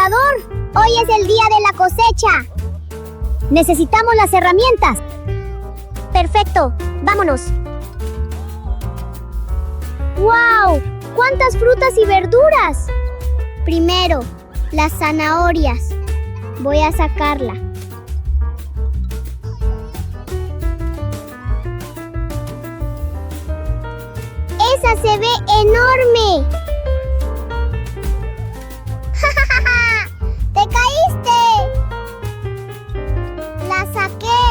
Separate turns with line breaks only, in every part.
sembrador. Hoy es el día de la cosecha. Necesitamos las herramientas. Perfecto, vámonos. ¡Wow! ¡Cuántas frutas y verduras! Primero, las zanahorias. Voy a sacarla. ¡Esa se ve enorme! ¡Te caíste! ¡La saqué!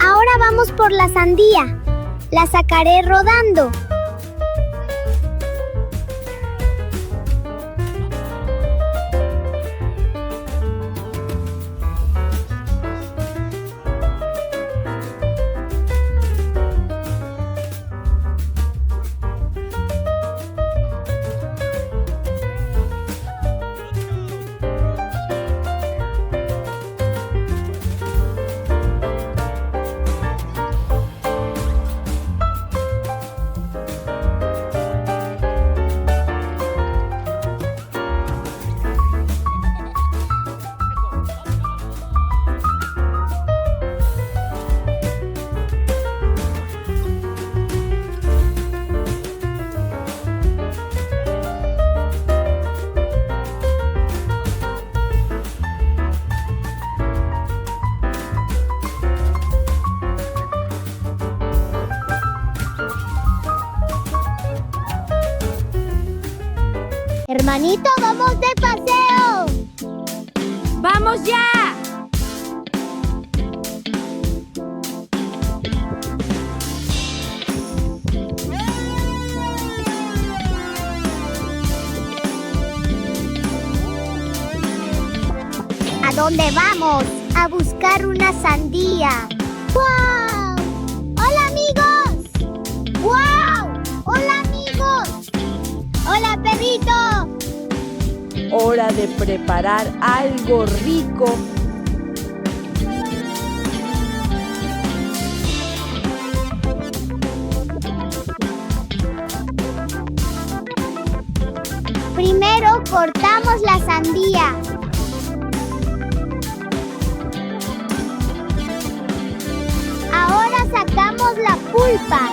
Ahora vamos por la sandía. La sacaré rodando. Hermanito, vamos de paseo.
¡Vamos ya!
¿A dónde vamos? A buscar una sandía. ¡Wow! ¡Hola, amigos! ¡Wow! ¡Hola, amigos! ¡Hola, perrito!
Hora de preparar algo rico.
Primero cortamos la sandía. Ahora sacamos la pulpa.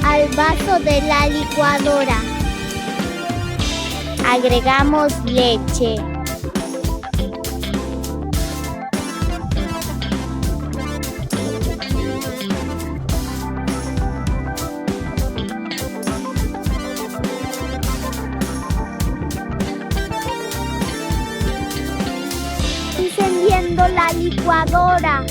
Al vaso de la licuadora agregamos leche. Encendiendo la licuadora.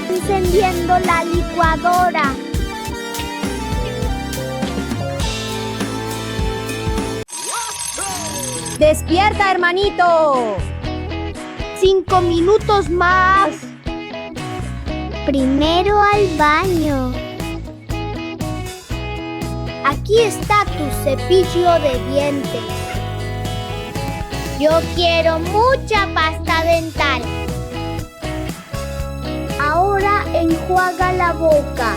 Encendiendo la licuadora.
¡Despierta, hermanito!
5 minutos más. Primero al baño. Aquí está tu cepillo de dientes. Yo quiero mucha pasta dental. Ahora enjuaga la boca.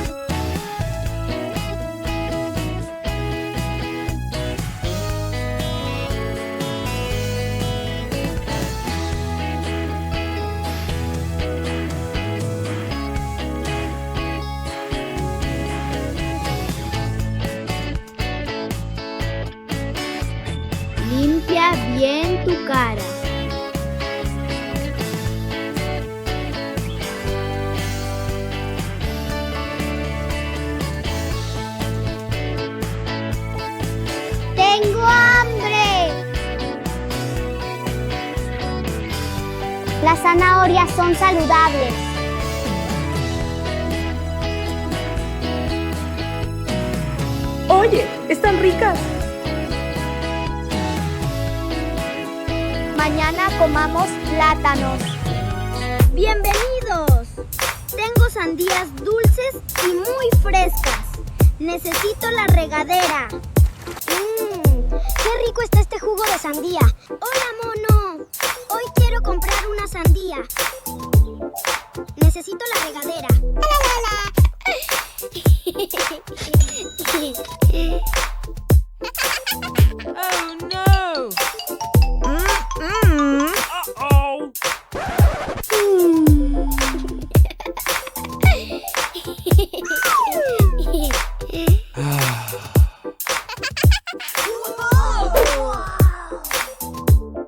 Limpia bien tu cara. Tengo zanahorias son saludables.
Oye, están ricas.
Mañana comamos plátanos. ¡Bienvenidos! Tengo sandías dulces y muy frescas. Necesito la regadera. ¡Qué rico está este jugo de sandía! ¡Hola, mono! Hoy quiero comprar una sandía. Necesito la regadera.
Oh no!
Uh-oh.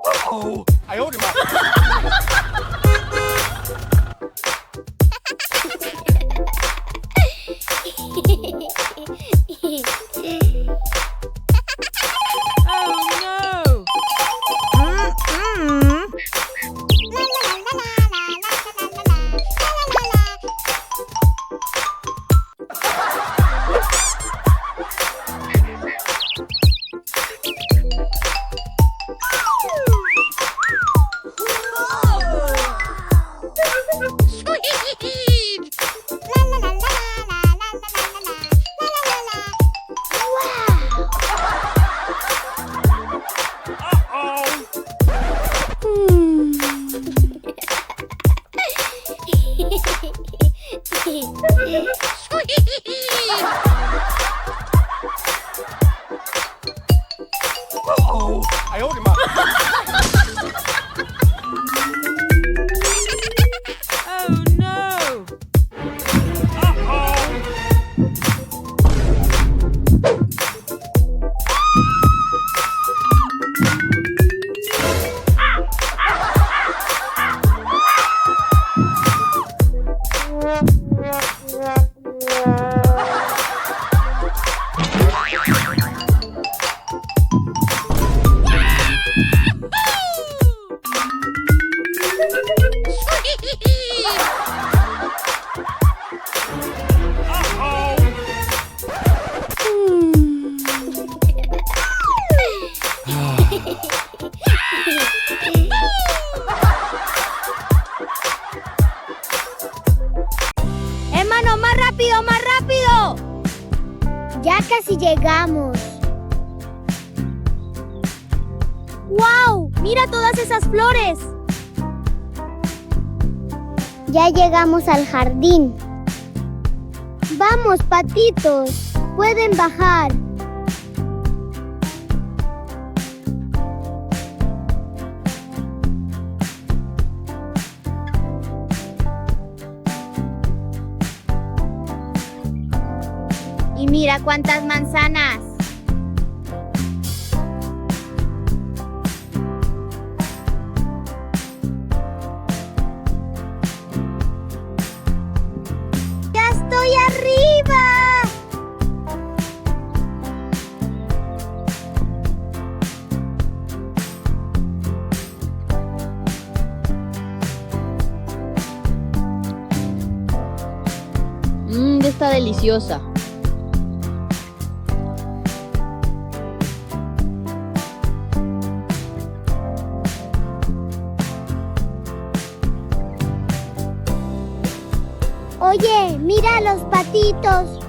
Uh-oh. I owed him up.
Oh no!
Uh-oh. I owed him up.
Oh no!
Uh-oh.
¡Hermano, más rápido, más rápido!
Ya casi llegamos.
¡Wow! ¡Mira todas esas flores!
Ya llegamos al jardín. Vamos, patitos. Pueden bajar.
Y mira cuántas manzanas.
¡Ya estoy arriba!
Está deliciosa.
Oye, mira los patitos.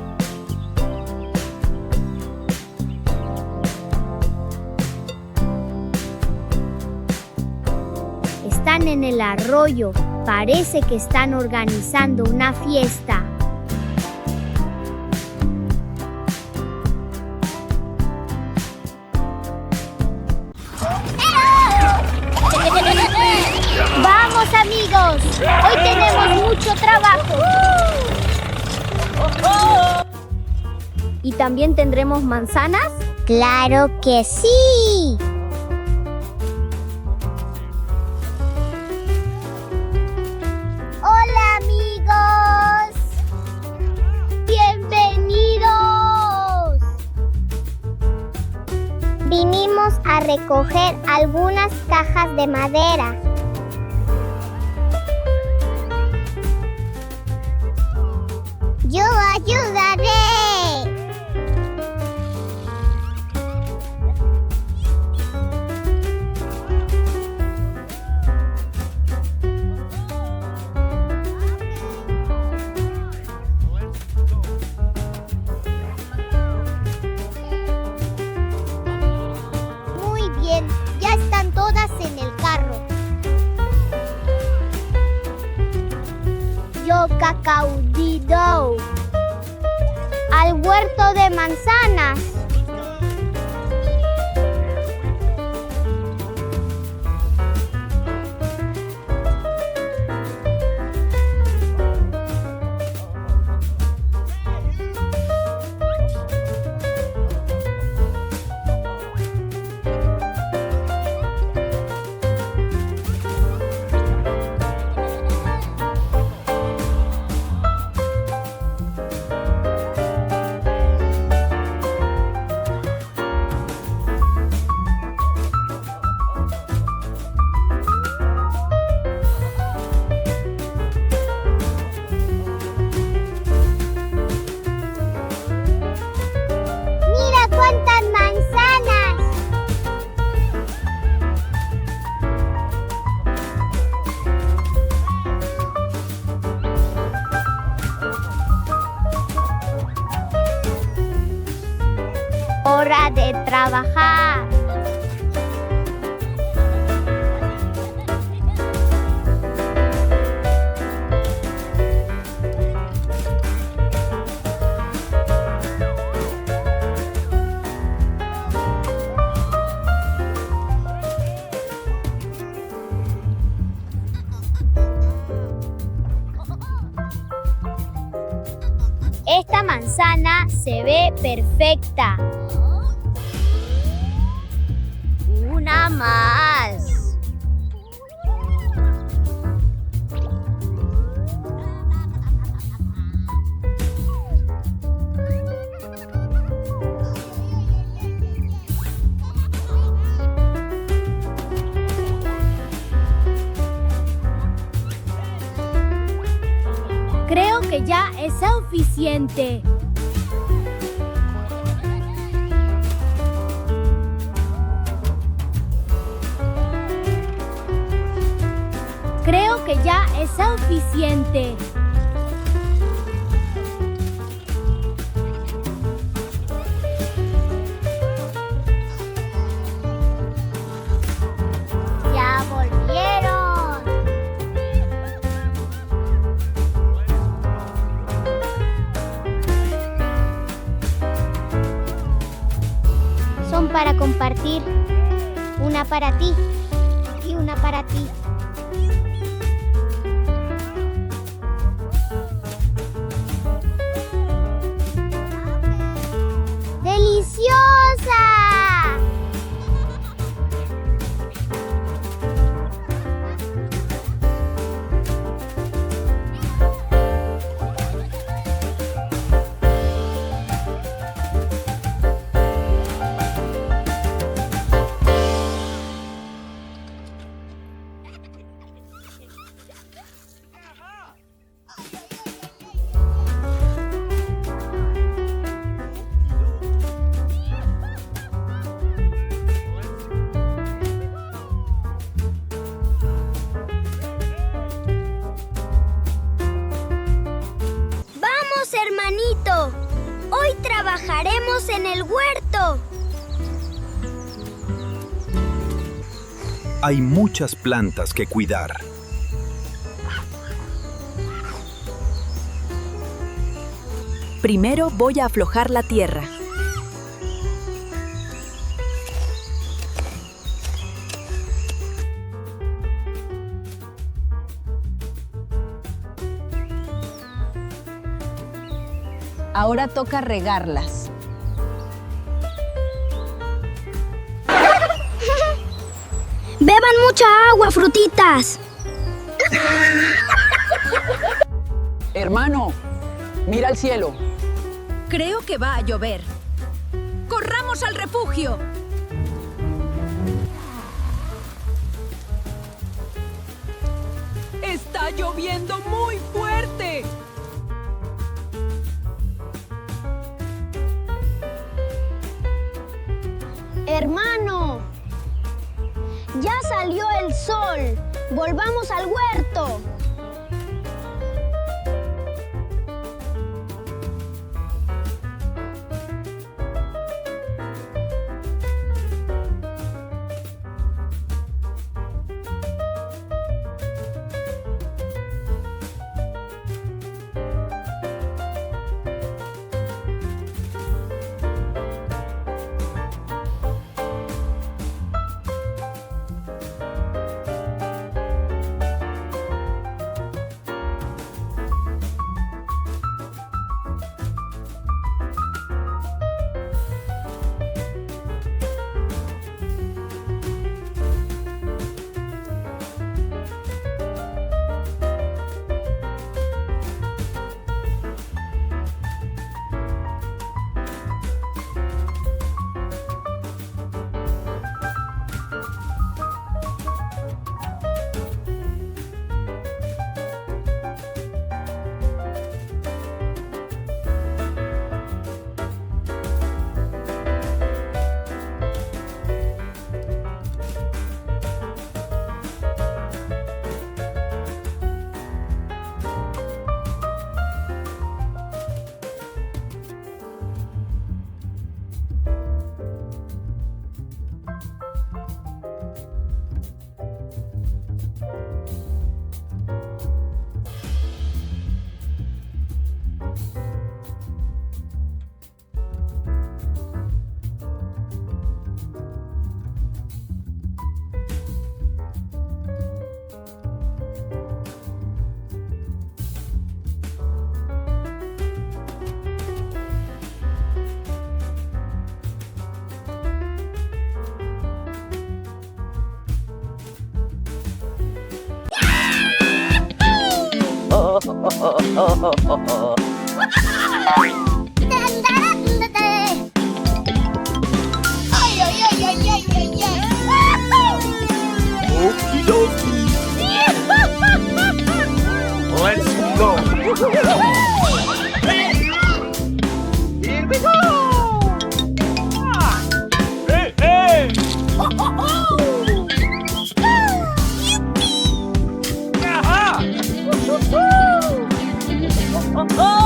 Están en el arroyo. Parece que están organizando una fiesta.
¡Vamos, amigos! Hoy tenemos mucho trabajo.
¿Y también tendremos manzanas?
¡Claro que sí! ¡Hola, amigos! ¡Bienvenidos! Vinimos a recoger algunas cajas de madera.
lo cacaudido. Al huerto de manzanas. ¡Mira cuántas manzanas! Hora de trabajar. Esta manzana se ve perfecta. Una más. Creo que ya es suficiente. Creo que ya es suficiente. Ya volvieron. Son para compartir. Una para ti y una para ti. ¡Deliciosa!
¡Vamos, hermanito! Hoy trabajaremos en el huerto.
Hay muchas plantas que cuidar.
Primero voy a aflojar la tierra. Ahora toca regarlas.
¡Beban mucha agua, frutitas!
Hermano, mira al cielo.
Creo que va a llover. ¡Corramos al refugio! ¡Está lloviendo muy fuerte!
Hermano, ya salió el sol. Volvamos al huerto.
Okie dokie. Let's go. Here we go. Hey, hey. Aha.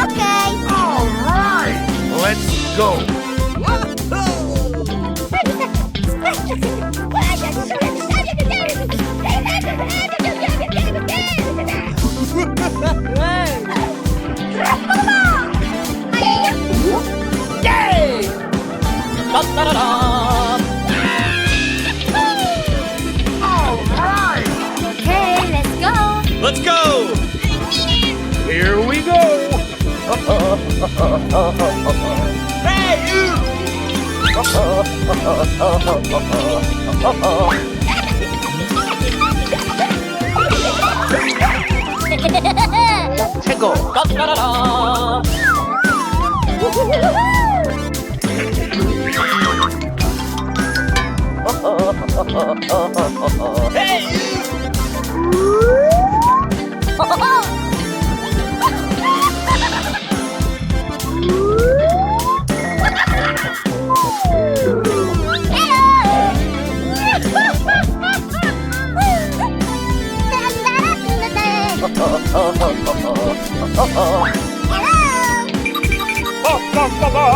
Okay.
All right. Let's go.
Yay! Da-da-da-da!
All right.
Okay, let's go.
Let's go. Here we go. Hey, you.
최고! da-da-da-da!
Hey, you. Ba, ba, ba, ba.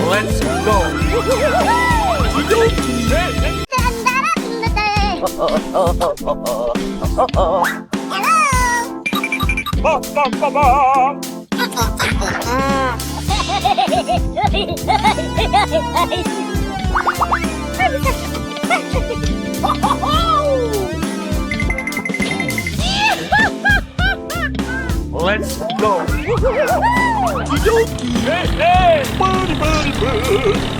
Let's go. Hey, hey. Ba, ba, ba, ba. Let's go. Hey, hey. Buddy, buddy, buddy.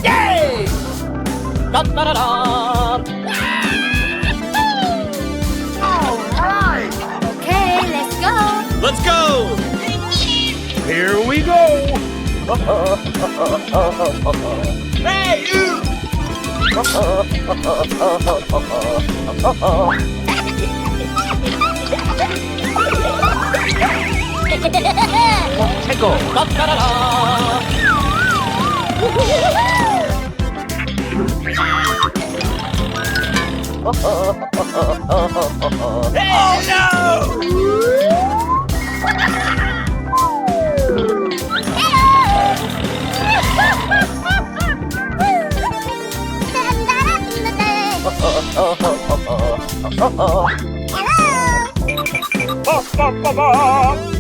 Yay! Da-da-da-da!
All right.
Okay, let's go.
Let's go. Here we go. Hey, you.
최고! da-da-da-da!
Oh no. Ba, ba, ba, ba.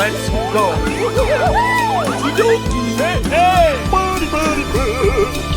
Let's go. Hey, hey. Buddy, buddy, buddy.